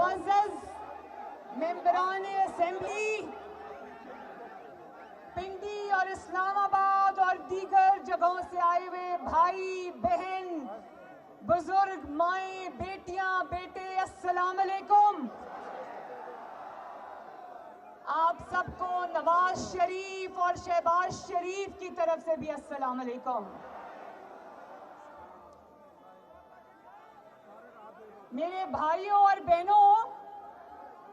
معزز ممبران اسمبلی، پنڈی اور اسلام آباد اور دیگر جگہوں سے آئے ہوئے بھائی بہن، بزرگ، مائیں، بیٹیاں، بیٹے، السلام علیکم۔ آپ سب کو نواز شریف اور شہباز شریف کی طرف سے بھی السلام علیکم۔ میرے بھائیوں اور بہنوں،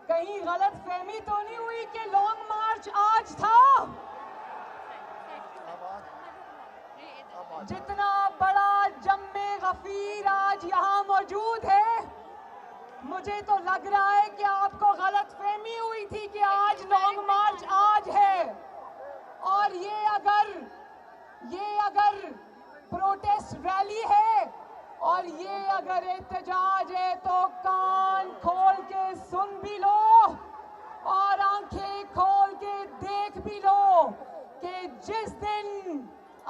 کہیں غلط فہمی تو نہیں ہوئی کہ لانگ مارچ آج تھا؟ جتنا بڑا جم غفیر آج یہاں موجود ہے، مجھے تو لگ رہا ہے کہ آپ کو غلط فہمی ہوئی تھی کہ آج لانگ مارچ آج ہے، اور یہ اگر پروٹیسٹ ریلی ہے اور یہ اگر احتجاج ہے تو کان کھول کے سن بھی لو اور آنکھیں کھول کے دیکھ بھی لو کہ جس دن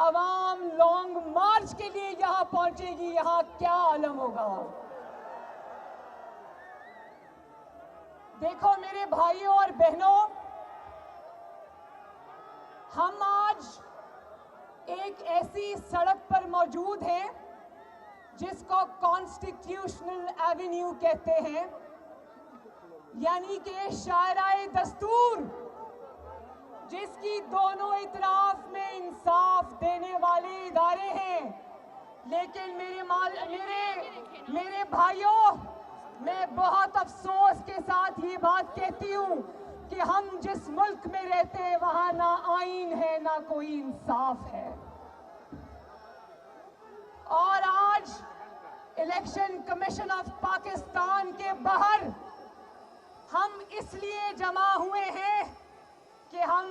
عوام لانگ مارچ کے لیے یہاں پہنچے گی، یہاں کیا عالم ہوگا۔ دیکھو میرے بھائیوں اور بہنوں، ہم آج ایک ایسی سڑک پر موجود ہیں جس کو کانسٹیٹیوشنل ایونیو کہتے ہیں، یعنی کہ شاہراہ دستور، جس کی دونوں اطراف میں انصاف دینے والے ادارے ہیں۔ لیکن میرے بھائیوں، میں بہت افسوس کے ساتھ یہ بات کہتی ہوں کہ ہم جس ملک میں رہتے ہیں وہاں نہ آئین ہے نہ کوئی انصاف ہے۔ اور آج الیکشن کمیشن آف پاکستان کے باہر ہم اس لیے جمع ہوئے ہیں کہ ہم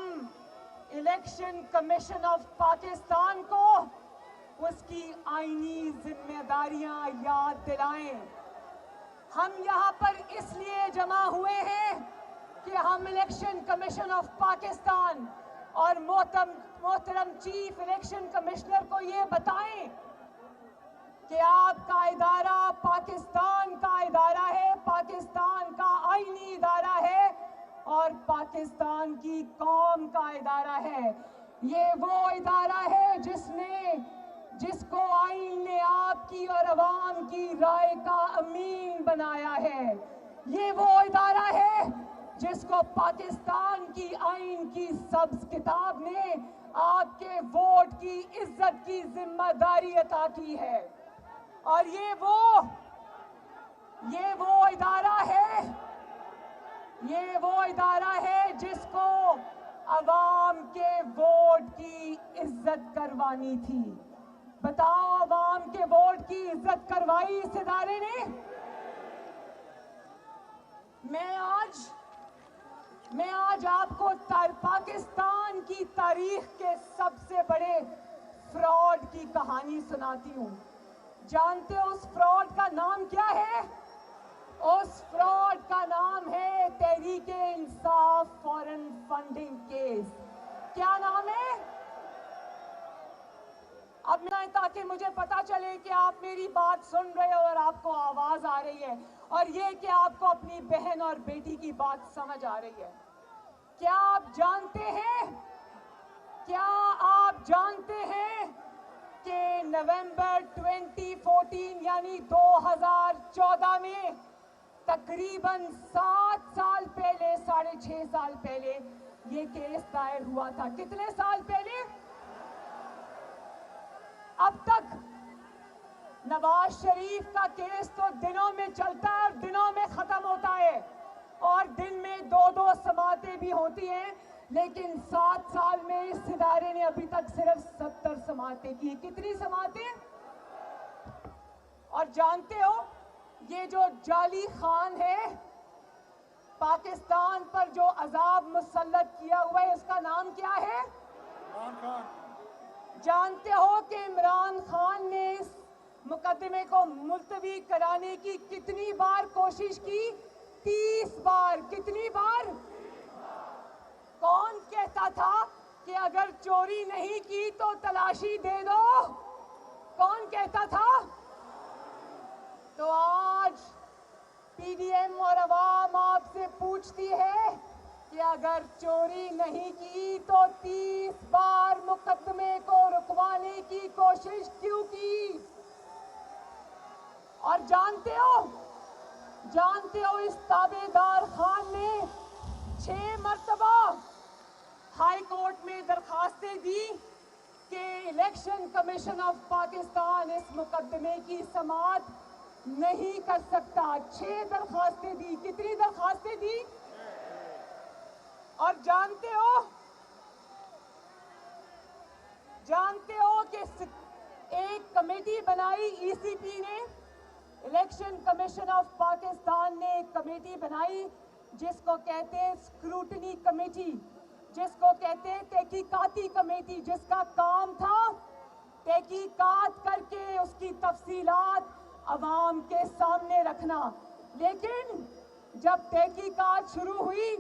الیکشن کمیشن آف پاکستان کو اس کی آئینی ذمہ داریاں یاد دلائیں۔ ہم یہاں پر اس لیے جمع ہوئے ہیں کہ ہم الیکشن کمیشن آف پاکستان اور محترم چیف الیکشن کمشنر کو یہ بتائیں کہ آپ کا ادارہ پاکستان کا ادارہ ہے، پاکستان کا آئینی ادارہ ہے اور پاکستان کی قوم کا ادارہ ہے۔ یہ وہ ادارہ ہے جس کو آئین نے آپ کی اور عوام کی رائے کا امین بنایا ہے۔ یہ وہ ادارہ ہے جس کو پاکستان کی آئین کی سبز کتاب نے آپ کے ووٹ کی عزت کی ذمہ داری عطا کی ہے، اور یہ وہ ادارہ ہے جس کو عوام کے ووٹ کی عزت کروانی تھی۔ بتاؤ، عوام کے ووٹ کی عزت کروائی اس ادارے نے؟ میں آج آپ کو پاکستان کی تاریخ کے سب سے بڑے فراڈ کی کہانی سناتی ہوں۔ جانتے ہو اس فراڈ کا نام کیا ہے؟ اس فراڈ کا نام ہے Tehreek Insaf foreign funding case. کیا نام ہے؟ اب تاکہ مجھے پتا چلے کہ آپ میری بات سن رہے ہو اور آپ کو آواز آ رہی ہے، اور یہ کہ آپ کو اپنی بہن اور بیٹی کی بات سمجھ آ رہی ہے۔ کیا آپ جانتے ہیں کہ نومبر 2014 یعنی 2014 میں تقریباً 7 سال پہلے، 6.5 سال پہلے یہ کیس دائر ہوا تھا۔ کتنے سال پہلے؟ اب تک نواز شریف کا کیس تو دنوں میں چلتا ہے اور دنوں میں ختم ہوتا ہے، اور دن میں 2 سماعتیں بھی ہوتی ہیں، لیکن 7 سال میں اس ادارے نے ابھی تک صرف 70 سماعتیں کی۔ کتنی سماعتیں؟ اور جانتے ہو یہ جو جعلی خان ہے، پاکستان پر جو عذاب مسلط کیا ہوا ہے، اس کا نام کیا ہے؟ عمران خان۔ جانتے ہو کہ عمران خان نے اس مقدمے کو ملتوی کرانے کی کتنی بار کوشش کی؟ 30 بار۔ کتنی بار؟ کون کہتا تھا کہ اگر چوری نہیں کی تو تلاشی دے دو؟ کون کہتا تھا؟ تو पीडीएम और अवाम आपसे पूछती है कि अगर चोरी नहीं की तो 30 बार मुकदमे को रुकवाने की कोशिश क्यों की? और जानते हो इस ताबेदार खान ने 6 मरतबा हाई कोर्ट में दरखास्तें दी कि इलेक्शन कमीशन ऑफ पाकिस्तान इस मुकदमे की समाअत नहीं कर सकता। 6 दरखास्तें दी। कितनी दरखास्तें दी? और जानते हो कि एक कमेटी बनाई ईसीपी ने, इलेक्शन कमीशन ऑफ पाकिस्तान ने एक कमेटी बनाई जिसको कहते हैं स्क्रूटनी कमेटी, जिसको कहते हैं तहकीकाती कमेटी, जिसका काम था तहकीकात करके उसकी तफसीलात अवाम के सामने रखना। लेकिन जब तहकीकात शुरू हुई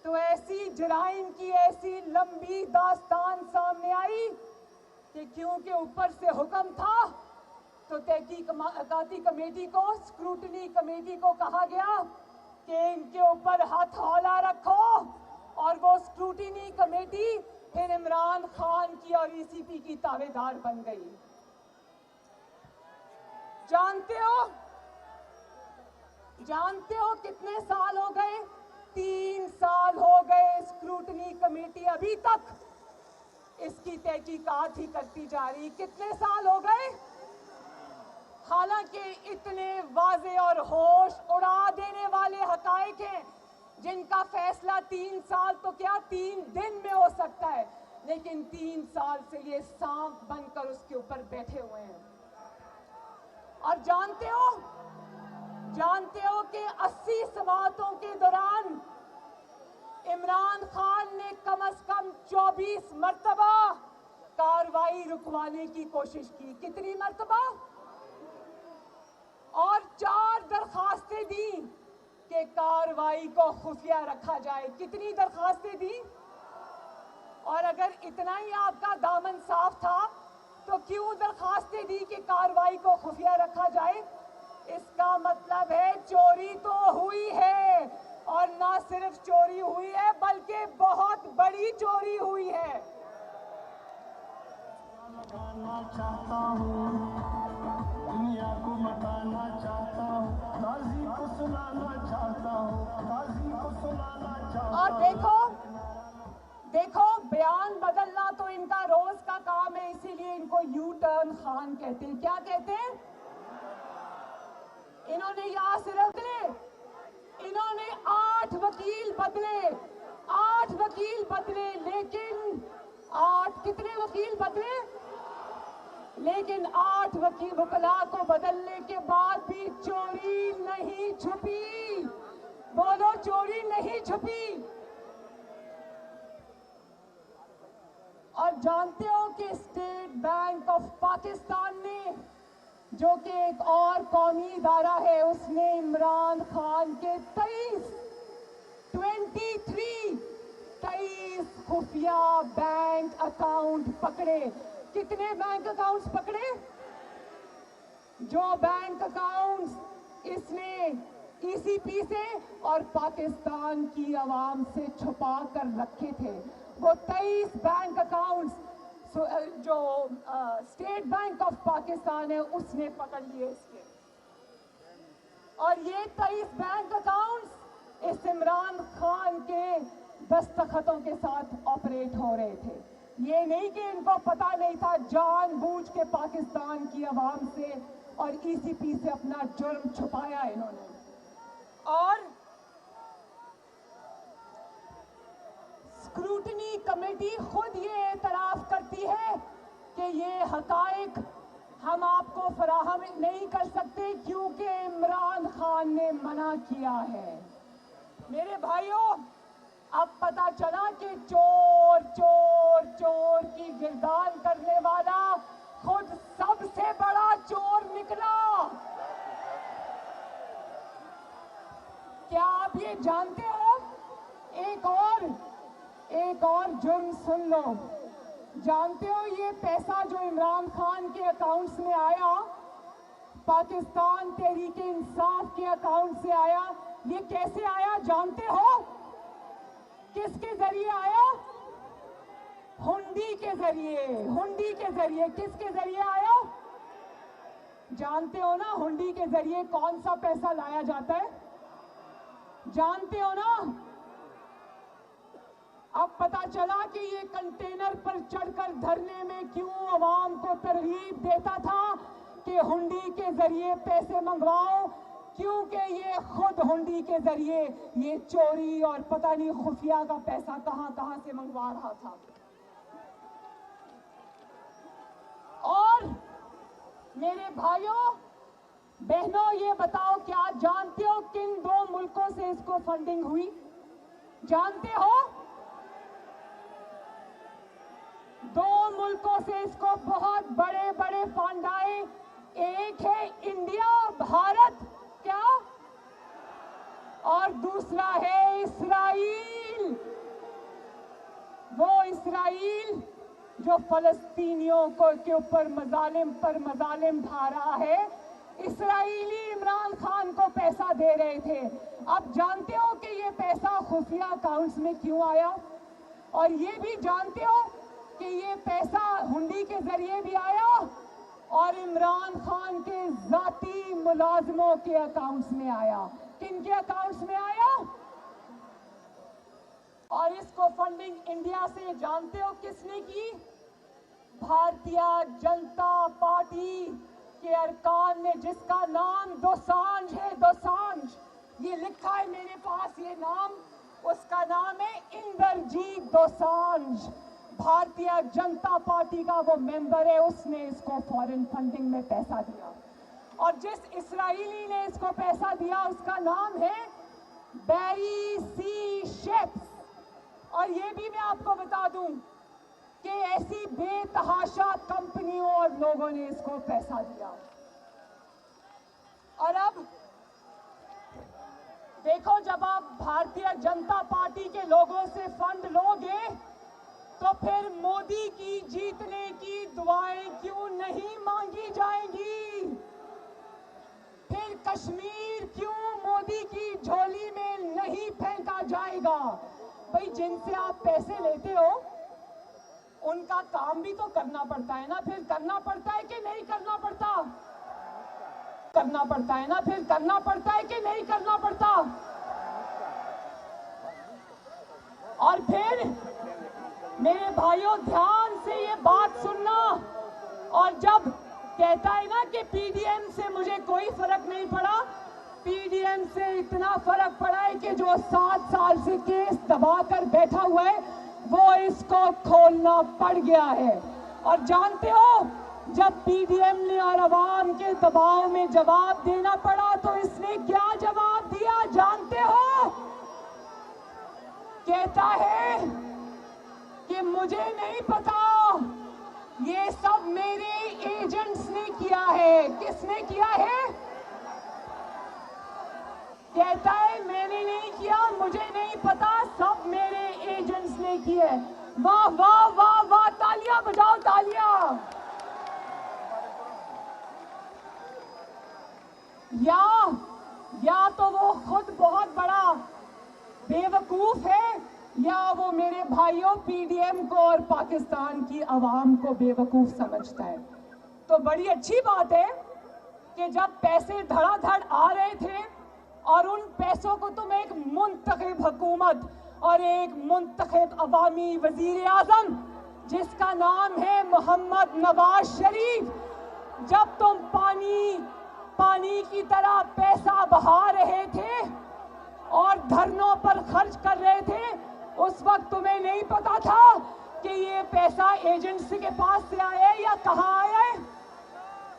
तो ऐसी जराइम की ऐसी लंबी दास्तान सामने आई कि क्योंकि ऊपर से हुक्म था तो तहकीकाती कमेटी को, स्क्रूटनी कमेटी को कहा गया कि इनके ऊपर हथौला रखो, और वो स्क्रूटनी कमेटी फिर इमरान खान की और ईसीपी की ताबेदार बन गई। जानते हो कितने साल हो गए? 3 साल हो गए स्क्रूटनी कमेटी अभी तक इसकी तहकीकात ही करती जा रही। कितने साल हो गए? हालांकि इतने वाज़े और होश उड़ा देने वाले हकायक हैं जिनका फैसला 3 साल तो क्या 3 दिन में हो सकता है, लेकिन 3 साल से ये सांप बनकर उसके ऊपर बैठे हुए हैं। और जानते हो कि 80 समाअतों के दौरान इमरान खान ने कम से कम 24 मरतबा कार्रवाई रुकवाने की कोशिश की। कितनी मरतबा? और 4 दरखास्तें दी कि कार्रवाई को खुफिया रखा जाए। कितनी दरखास्तें दी? और अगर इतना ही आपका दामन साफ था तो क्यों दरखास्तें दी कि कार्रवाई को खुफिया रखा जाए? इसका मतलब है चोरी तो हुई है, और ना सिर्फ चोरी हुई है बल्कि बहुत बड़ी चोरी हुई है। लगाना चाहता हूँ, दुनिया को मटाना चाहता हूँ, काजी को सुनाना चाहता हूँ, काजी को सुनाना चाहता हूँ। और देखो बयान बदलना तो इनका रोज का काम है, इसीलिए इनको यू टर्न खान कहते हैं। क्या कहते हैं? इन्होंने यहाँ सिर्फ इन्होंने 8 वकील बदले, लेकिन 8 कितने वकील बदले? लेकिन 8 वकीला को बदलने के बाद भी चोरी नहीं छुपी। बोलो, चोरी नहीं छुपी। और जानते हो कि स्टेट बैंक ऑफ पाकिस्तान ने, जो कि एक और कौमी इदारा है, उसने इमरान खान के 23 खुफिया बैंक अकाउंट पकड़े। कितने बैंक अकाउंट्स पकड़े? जो बैंक अकाउंट्स इसने ईसीपी से और पाकिस्तान की आवाम से छुपा कर रखे थे, वो 23 बैंक अकाउंट्स जो स्टेट बैंक ऑफ पाकिस्तान है उसने पकड़ लिए इसके। और ये 23 बैंक अकाउंट्स इस इमरान खान के दस्तखतों के साथ ऑपरेट हो रहे थे। ये नहीं कि इनको पता नहीं था, जानबूझ के पाकिस्तान की आवाम से और ईसीपी से अपना जुर्म छुपाया इन्होंने। और स्क्रूटनी कमेटी खुद ये एतराफ करती है कि ये हकायक हम आपको फराहम नहीं कर सकते क्योंकि इमरान खान ने मना किया है। मेरे भाइयों, अब पता चला कि चोर चोर चोर की गिरदान करने वाला खुद सबसे बड़ा चोर निकला। क्या आप ये जानते हो? एक और जुर्म सुन लो। जानते हो ये पैसा जो इमरान खान के अकाउंट्स में आया, पाकिस्तान तहरीक इंसाफ के अकाउंट से आया। ये कैसे आया जानते हो? किसके जरिए आया? हुंडी के जरिए। हुंडी के जरिए। किसके जरिए आया जानते हो ना? हुंडी के जरिए कौन सा पैसा लाया जाता है जानते हो ना? अब पता चला कि ये कंटेनर पर चढ़कर धरने में क्यों अवाम को तरगीब देता था कि हुंडी के जरिए पैसे मंगवाओ, क्योंकि ये खुद हुंडी के जरिए ये चोरी और पता नहीं खुफिया का पैसा कहां से मंगवा रहा था। और मेरे भाइयों बहनों, ये बताओ क्या जानते हो किन दो मुल्कों से इसको फंडिंग हुई? जानते हो? दो मुल्कों से इसको बहुत बड़े बड़े फंड आए। एक है इंडिया, भारत, क्या? और दूसरा है इस्राइल। वो इस्राइल जो फलस्तीनियों के ऊपर मजालिम पर मजालिम ढा रहा है। इस्राइली इमरान खान को पैसा दे रहे थे। अब जानते हो कि ये पैसा खुफिया अकाउंट्स में क्यों आया? और ये भी जानते हो कि ये पैसा हुंडी के जरिए भी आया और इमरान खान के जाती मुलाजमों के अकाउंट्स में आया। किन के अकाउंट्स में आया? और इसको फंडिंग इंडिया से जानते हो किसने की? भारतीय जनता पार्टी के अरकान ने, जिसका नाम दोसांझ है। दोसांझ, ये लिखा है मेरे पास ये नाम, उसका नाम है इंद्रजीत दोसांझ। भारतीय जनता पार्टी का वो मेंबर है, उसने इसको फॉरेन फंडिंग में पैसा दिया। और जिस इस्राएली ने इसको पैसा दिया उसका नाम है बैरी सी शेप्स। और ये भी मैं आपको बता दूं कि ऐसी बेतहाशा कंपनियों और लोगों ने इसको पैसा दिया। और अब देखो, जब आप भारतीय जनता पार्टी के लोगों से फंड लोगे तो फिर मोदी की जीतने की दुआएं क्यों नहीं मांगी जाएंगी? फिर कश्मीर क्यों मोदी की झोली में नहीं फेंका जाएगा? भाई, जिनसे आप पैसे लेते हो उनका काम भी तो करना पड़ता है ना। फिर करना पड़ता है कि नहीं करना पड़ता? करना पड़ता है ना। फिर करना पड़ता है कि नहीं करना पड़ता? और फिर मेरे भाइयों ध्यान से ये बात सुनना। और जब कहता है ना कि पीडीएम से मुझे कोई फर्क नहीं पड़ा, पीडीएम से इतना फर्क पड़ा है कि जो 7 साल से केस दबाकर बैठा हुआ है वो इसको खोलना पड़ गया है। और जानते हो, जब पीडीएम ने और अवाम के दबाव में जवाब देना पड़ा तो इसने क्या जवाब दिया जानते हो? कहता है कि मुझे नहीं पता, ये सब मेरे एजेंट्स ने किया है। किसने किया है? कहता है मैंने नहीं किया, मुझे नहीं पता, सब मेरे एजेंट्स ने किए। वाह वाह वाह वाह, तालियां बजाओ, तालियां। या तो वो खुद बहुत बड़ा बेवकूफ है या वो मेरे भाइयों पीडीएम को और पाकिस्तान की आवाम को बेवकूफ समझता है। तो बड़ी अच्छी बात है कि जब पैसे धड़ाधड़ आ रहे थे और उन पैसों को तुम एक मुंतखब हुकूमत और एक मुंतखब अवामी वजीर आजम जिसका नाम है मोहम्मद नवाज शरीफ, जब तुम पानी की तरह पैसा बहा रहे थे और धरनों पर खर्च कर रहे थे, उस वक्त तुम्हें नहीं पता था कि ये पैसा एजेंसी के पास से आया है या कहां आया है?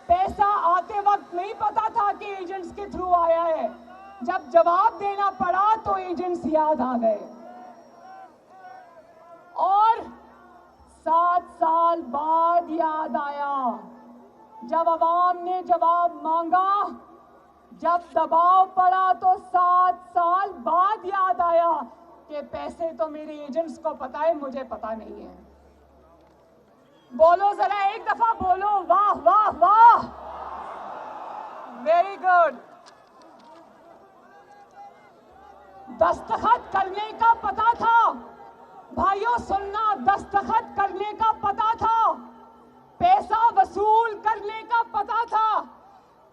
पैसा आते वक्त नहीं पता था कि एजेंट्स के थ्रू आया है। जब जवाब देना पड़ा तो एजेंट्स याद आ गए। और 7 साल बाद याद आया, जब अवाम ने जवाब मांगा, जब दबाव पड़ा तो 7 साल बाद याद आया कि पैसे तो मेरे एजेंट्स को पता है, मुझे पता नहीं है। बोलो जरा एक दफा, बोलो वाह वाह वाह। Very good. दस्तखत करने का पता था भाइयों, सुनना, दस्तखत करने का पता था, पैसा वसूल करने का पता था,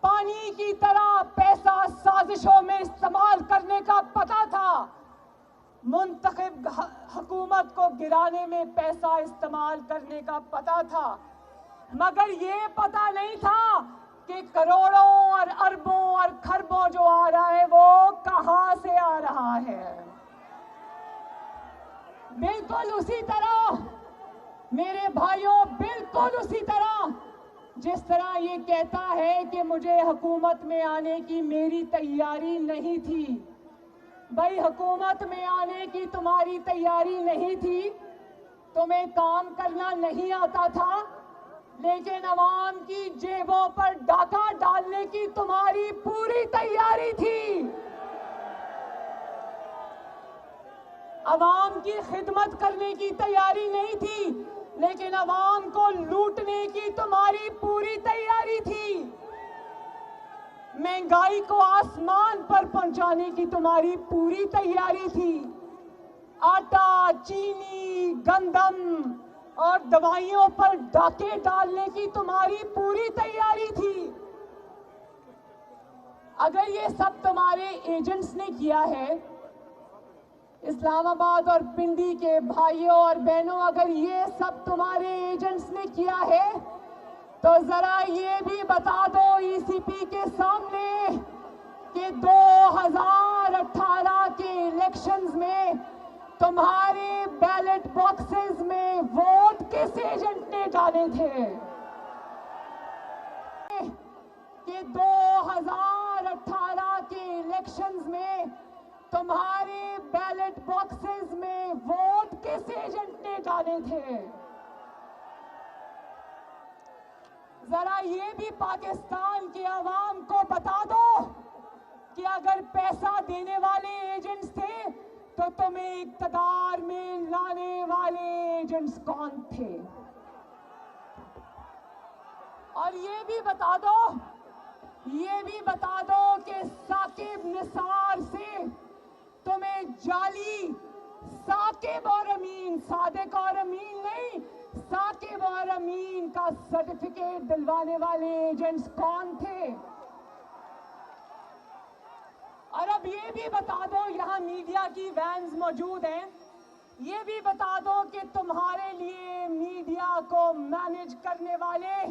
पानी की तरह पैसा साजिशों में इस्तेमाल करने का पता था, मुंतखब हुकूमत को गिराने में पैसा इस्तेमाल करने का पता था, मगर ये पता नहीं था कि करोड़ों और अरबों और खरबों जो आ रहा है वो कहां से आ रहा है। बिल्कुल उसी तरह मेरे भाइयों, बिल्कुल उसी तरह जिस तरह ये कहता है कि मुझे हुकूमत में आने की मेरी तैयारी नहीं थी। भाई, हुकूमत में आने की तुम्हारी तैयारी नहीं थी, तुम्हें काम करना नहीं आता था, लेकिन अवाम की जेबों पर डाका डालने की तुम्हारी पूरी तैयारी थी। अवाम की खिदमत करने की तैयारी नहीं थी, लेकिन अवाम को लूटने की तुम्हारी पूरी तैयारी थी। महंगाई को आसमान पर पहुंचाने की तुम्हारी पूरी तैयारी थी। आटा, चीनी, गंदम और दवाइयों पर डाके डालने की तुम्हारी पूरी तैयारी थी। अगर ये सब तुम्हारे एजेंट्स ने किया है, इस्लामाबाद और पिंडी के भाइयों और बहनों, अगर ये सब तुम्हारे एजेंट्स ने किया है, तो जरा ये भी बता दो ईसीपी के सामने कि 2018 के इलेक्शंस में तुम्हारे बैलेट बॉक्सेस में वोट किस एजेंट ने डाले थे? कि 2018 के इलेक्शंस में तुम्हारे बैलेट बॉक्सेस में वोट किस एजेंट ने डाले थे? जरा ये भी पाकिस्तान के अवाम को बता दो कि अगर पैसा देने वाले एजेंट्स थे तो तुम्हें इक्तदार में लाने वाले एजेंट्स कौन थे? और ये भी बता दो कि साकिब निसार से तुम्हें जाली साकिब और अमीन, सादिक और अमीन नहीं, साकिब और अमीन का सर्टिफिकेट दिलवाने वाले एजेंट्स कौन थे? और अब ये भी बता दो, यहाँ मीडिया की वैन्स मौजूद हैं, ये भी बता दो कि तुम्हारे लिए मीडिया को मैनेज करने वाले,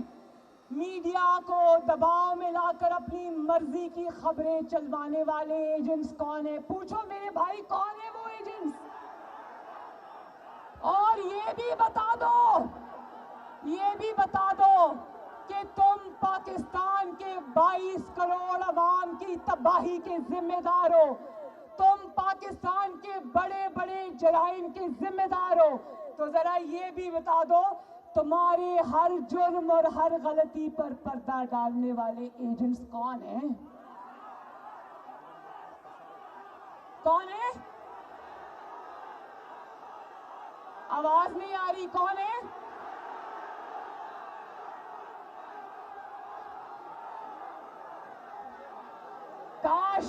मीडिया को दबाव में लाकर अपनी मर्जी की खबरें चलवाने वाले एजेंट्स कौन है? पूछो मेरे भाई, कौन है वो एजेंट्स? और ये भी बता दो कि तुम पाकिस्तान के 22 करोड़ अवाम की तबाही के जिम्मेदार हो, तुम पाकिस्तान के बड़े बड़े जराइम के जिम्मेदार हो। तो जरा ये भी बता दो, तुम्हारे हर जुर्म और हर गलती पर पर्दा डालने वाले एजेंट्स कौन हैं? कौन है? आवाज नहीं आ रही, कौन है? काश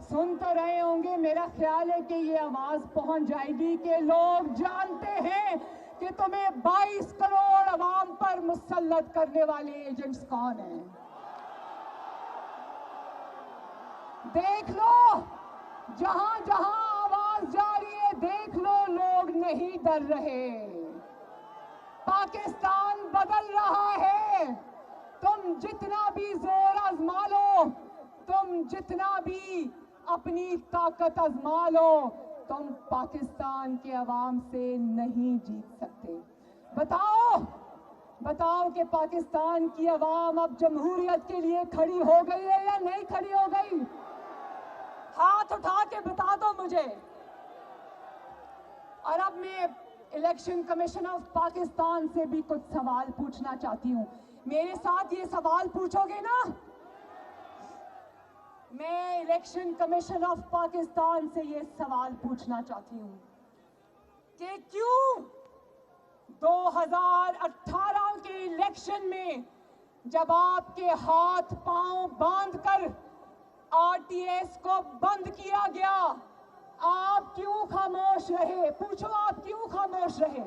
सुन तो रहे होंगे, मेरा ख्याल है कि ये आवाज पहुंच जाएगी कि लोग जानते हैं कि तुम्हें 22 करोड़ अवाम पर मुसल्लत करने वाले एजेंट्स कौन हैं। देख लो, जहां जहां आवाज जा रही है, देख लो, लोग नहीं डर रहे। पाकिस्तान बदल रहा है। तुम जितना भी जोर आजमा लो, तुम जितना भी अपनी ताकत आजमा लो, तुम पाकिस्तान के अवाम से नहीं जीत सकते। बताओ कि पाकिस्तान की अवाम अब जमहूरियत के लिए खड़ी हो गई है या नहीं खड़ी हो गई? हाथ उठा के बता दो मुझे। और अब मैं इलेक्शन कमीशन ऑफ पाकिस्तान से भी कुछ सवाल पूछना चाहती हूँ। मेरे साथ ये सवाल पूछोगे ना? मैं इलेक्शन कमीशन ऑफ पाकिस्तान से ये सवाल पूछना चाहती हूँ कि क्यों 2018 के इलेक्शन में जब आपके हाथ पांव बांध कर आरटीएस को बंद किया गया, आप क्यों खामोश रहे? पूछो, आप क्यों खामोश रहे?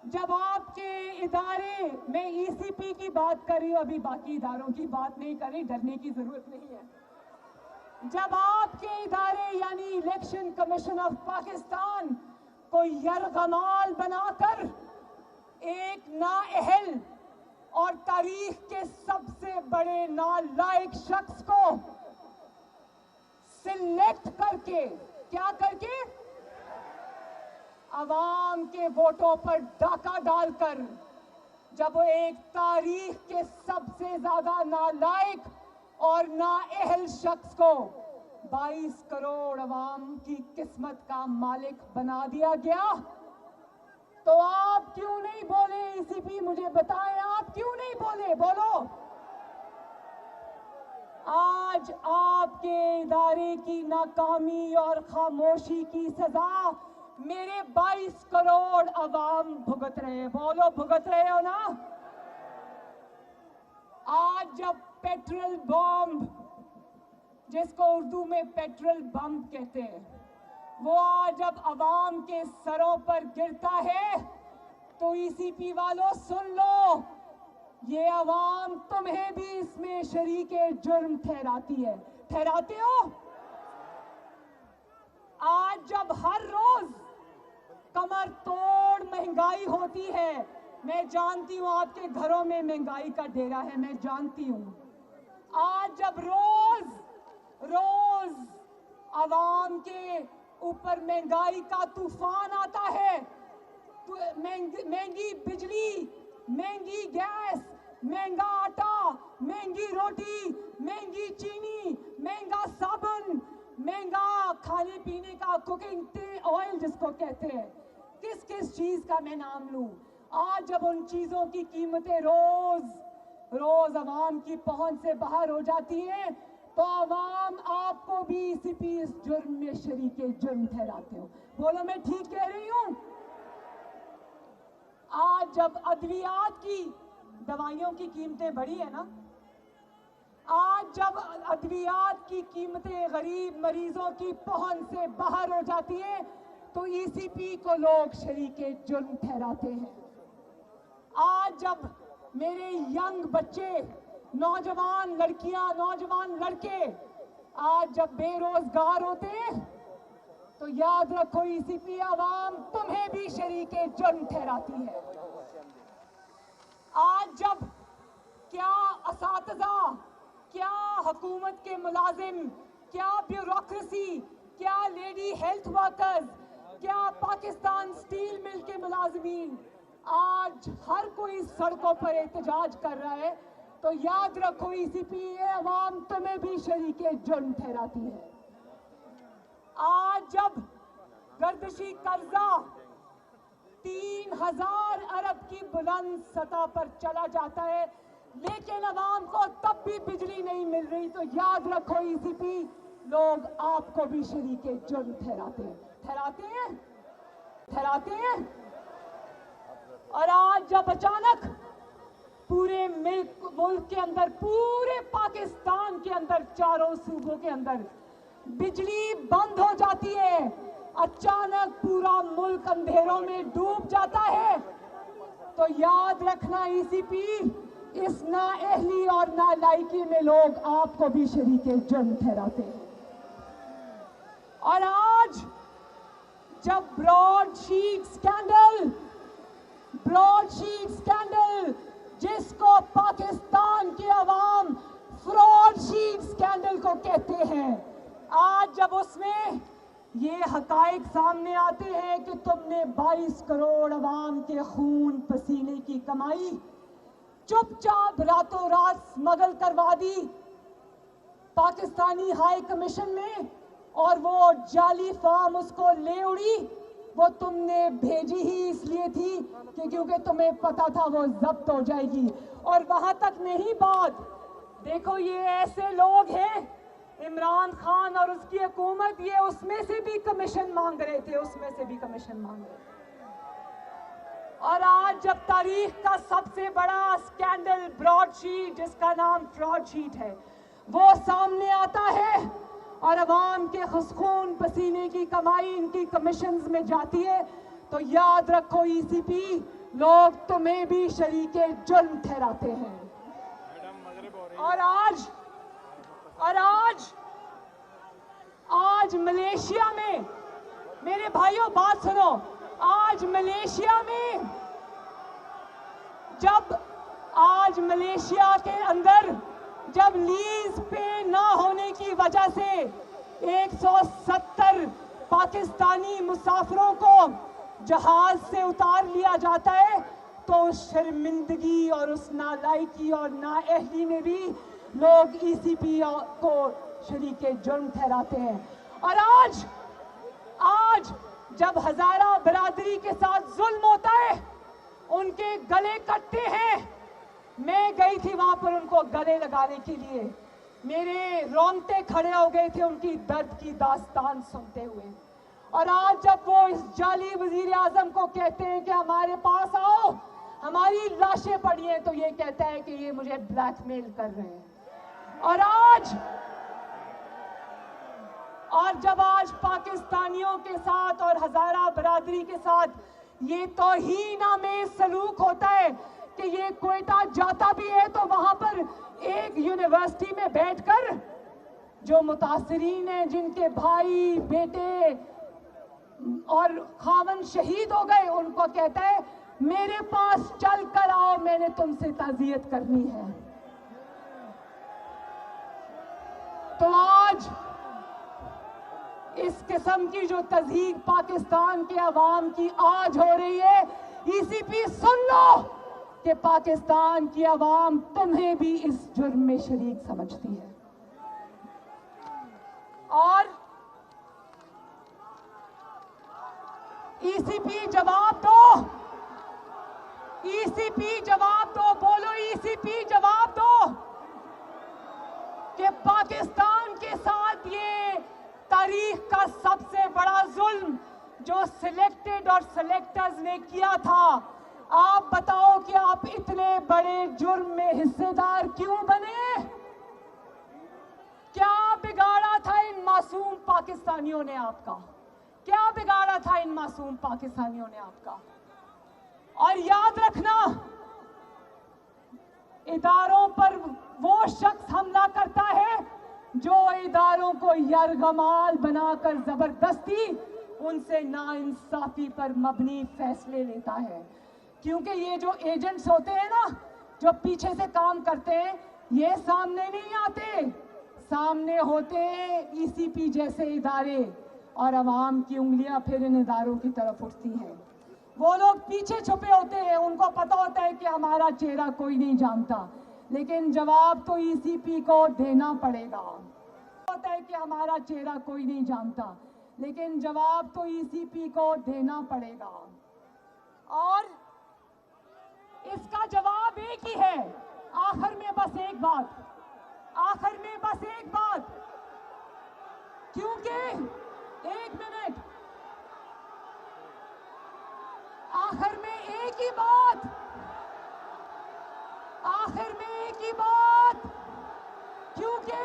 जब आपके इदारे, मैं ईसीपी की बात कर रही हूं, अभी बाकी इदारों की बात नहीं कर रही, डरने की जरूरत नहीं है। जब आपके इदारे यानी इलेक्शन कमीशन ऑफ पाकिस्तान को यरगमाल बनाकर एक नाअहल और तारीख के सबसे बड़े नालायक शख्स को सिलेक्ट करके, क्या करके, अवाम के वोटों पर डाका डालकर, जब वो एक तारीख के सबसे ज्यादा नालायक और नाअहल शख्स को 22 करोड़ अवाम की किस्मत का मालिक बना दिया गया, तो आप क्यों नहीं बोले? ईसीपी मुझे बताएं, आप क्यों नहीं बोले? बोलो। आज आपके इदारे की नाकामी और खामोशी की सजा मेरे 22 करोड़ अवाम भुगत रहे हैं। बोलो, भुगत रहे हो ना? आज जब पेट्रोल बम, जिसको उर्दू में पेट्रोल बम कहते हैं, वो आज जब अवाम के सरों पर गिरता है, तो ईसीपी वालों सुन लो, ये अवाम तुम्हें भी इसमें शरीके जुर्म ठहराती है। ठहराते हो? आज जब हर रोज कमर तोड़ महंगाई होती है, मैं जानती हूं आपके घरों में महंगाई का डेरा है, मैं जानती हूं। आज जब रोज अवाम के ऊपर महंगाई का तूफान आता है, तो महंगी बिजली, महंगी गैस, महंगा आटा, महंगी रोटी, महंगी चीनी, महंगा साबुन, महंगा खाने पीने का कुकिंग ऑयल जिसको कहते हैं, किस किस चीज का मैं नाम लूं। आज जब उन चीजों की कीमतें रोज अवाम की पहुंच से बाहर हो जाती हैं, तो अवाम आपको भी ईसीपी इस जुर्म में शरीके जुर्म ठहराते हो। बोलो, मैं ठीक कह रही हूं? आज जब अद्वियात की, दवाइयों की कीमतें बढ़ी है ना, आज जब अद्वियात की कीमतें गरीब मरीजों की पहुंच से बाहर हो जाती है, तो ईसीपी को लोग शरीके जुर्म ठहराते हैं। आज जब मेरे यंग बच्चे, नौजवान लड़कियां, नौजवान लड़के आज जब बेरोजगार होते हैं, तो याद रखो ईसीपी अवाम तुम्हें भी शरीके जुर्म ठहराती है। आज जब क्या असातिज़ा, क्या हुकूमत के मुलाजिम, क्या ब्यूरोक्रेसी, क्या लेडी हेल्थ वर्कर्स, क्या पाकिस्तान स्टील मिल के मुलाजिमीन, आज हर कोई सड़कों पर एहतजाज कर रहा है, तो याद रखो ईसीपी अवाम तुम्हें भी शरीके जुर्म ठहराती है। आज जब गर्दिशी कर्जा 3000 अरब की बुलंद सतह पर चला जाता है, लेकिन अवाम को तब भी बिजली नहीं मिल रही, तो याद रखो ईसीपी लोग आपको भी शरीके जुर्म ठहराते हैं। ठहराते हैं, ठहराते हैं। और आज जब अचानक पूरे मुल्क के अंदर, पूरे पाकिस्तान के अंदर, चारों सूबों के अंदर बिजली बंद हो जाती है, अचानक पूरा मुल्क अंधेरों में डूब जाता है, तो याद रखना ईसीपी इस नाअहली और नालायकी में लोग आपको भी शरीके जुर्म ठहराते हैं। और आज जब ब्रॉडशीट स्कैंडल जिसको पाकिस्तान के अवाम फ्रॉडशीट स्कैंडल को कहते हैं, आज जब उसमें ये हकायक सामने आते हैं कि तुमने 22 करोड़ अवाम के खून पसीने की कमाई चुपचाप रातों रात स्मगल करवा दी पाकिस्तानी हाई कमीशन में, और वो जाली फॉर्म उसको ले उड़ी, वो तुमने भेजी ही इसलिए थी कि क्योंकि तुम्हें पता था वो जब्त हो जाएगी। और वहां तक नहीं बात, देखो ये ऐसे लोग हैं, इमरान खान और उसकी हुकूमत, ये उसमें से भी कमीशन मांग रहे थे, उसमें से भी कमीशन मांग रहे थे। اور آج جب تاریخ کا سب سے بڑا اسکینڈل براڈ شیٹ جس کا نام فراڈ شیٹ ہے وہ سامنے آتا ہے اور عوام کے خون پسینے کی کمائی ان کی کمیشنز میں جاتی ہے تو یاد رکھو ای سی پی لوگ تمہیں بھی شریک جرم ٹھہراتے ہیں. اور آج ملیشیا میں میرے بھائیوں بات سنو. آج ملیشیا کے اندر جب لیز پہ نہ ہونے کی وجہ سے 170 پاکستانی مسافروں کو جہاز سے اتار لیا جاتا ہے تو اس شرمندگی اور اس نالائکی اور نااہلی میں بھی لوگ ای سی پی کو شریک جرم ٹھہراتے ہیں. اور آج جب ہزارہ برادری کے ساتھ ظلم ہوتا ہے ان کے گلے کٹتے ہیں. میں گئی تھی وہاں پر ان کو گلے لگانے کے لیے. میرے رونگٹے کھڑے ہو گئے تھے ان کی درد کی داستان سنتے ہوئے. اور آج جب وہ اس جعلی وزیر اعظم کو کہتے ہیں کہ ہمارے پاس آؤ ہماری لاشیں پڑی ہیں تو یہ کہتا ہے کہ یہ مجھے بلیک میل کر رہے ہیں. اور جب آج پاکستانیوں کے ساتھ اور ہزارہ برادری کے ساتھ یہ توہین آمیز سلوک ہوتا ہے کہ یہ کوئٹہ جاتا بھی ہے تو وہاں پر ایک یونیورسٹی میں بیٹھ کر جو متاثرین ہیں جن کے بھائی بیٹے اور خاوند شہید ہو گئے ان کو کہتا ہے میرے پاس چل کر آؤ میں نے تم سے تعزیت کرنی ہے. تو آج اس قسم کی جو تضحیک پاکستان کے عوام کی آج ہو رہی ہے ای سی پی سن لو کہ پاکستان کی عوام تمہیں بھی اس جرم میں شریک سمجھتی ہے. اور ای سی پی جواب دو. ای سی پی جواب دو. بولو ای سی پی جواب دو کہ پاکستان کے ساتھ یہ تاریخ کا سب سے بڑا ظلم جو سلیکٹڈ اور سلیکٹرز نے کیا تھا آپ بتاؤ کہ آپ اتنے بڑے جرم میں حصے دار کیوں بنے؟ کیا بگاڑا تھا ان معصوم پاکستانیوں نے آپ کا؟ کیا بگاڑا تھا ان معصوم پاکستانیوں نے آپ کا؟ اور یاد رکھنا اداروں پر وہ شخص حملہ کرتا ہے جو اداروں کو یرغمال بنا کر زبردستی ان سے ناانصافی پر مبنی فیصلے لیتا ہے. کیونکہ یہ جو ایجنٹس ہوتے ہیں نا جو پیچھے سے کام کرتے ہیں یہ سامنے نہیں آتے. سامنے ہوتے ہیں ای سی پی جیسے ادارے اور عوام کی انگلیاں پھر ان اداروں کی طرف اٹھتی ہیں. وہ لوگ پیچھے چھپے ہوتے ہیں ان کو پتا ہوتا ہے کہ ہمارا چہرہ کوئی نہیں جانتا لیکن جواب تو ای سی پی کو دینا پڑے گا. ہوتا ہے کہ ہمارا چہرہ کوئی نہیں جانتا لیکن جواب تو ای سی پی کو دینا پڑے گا. اور اس کا جواب ایک ہی ہے. آخر میں بس ایک بات کیونکہ ایک منٹ آخر میں ایک ہی بات کیونکہ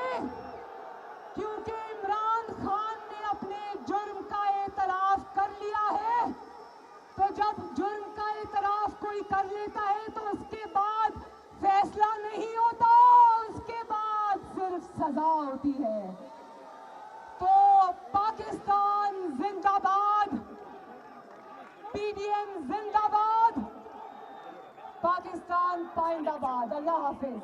عمران خان نے اپنے جرم کا اعتراف کر لیا ہے تو جب جرم کا اعتراف کوئی کر لیتا ہے تو اس کے بعد فیصلہ نہیں ہوتا اس کے بعد صرف سزا ہوتی ہے. تو پاکستان زندہ باد. پی ڈی ایم زندہ باد. پاکستان پائندہ باد. اللہ حافظ.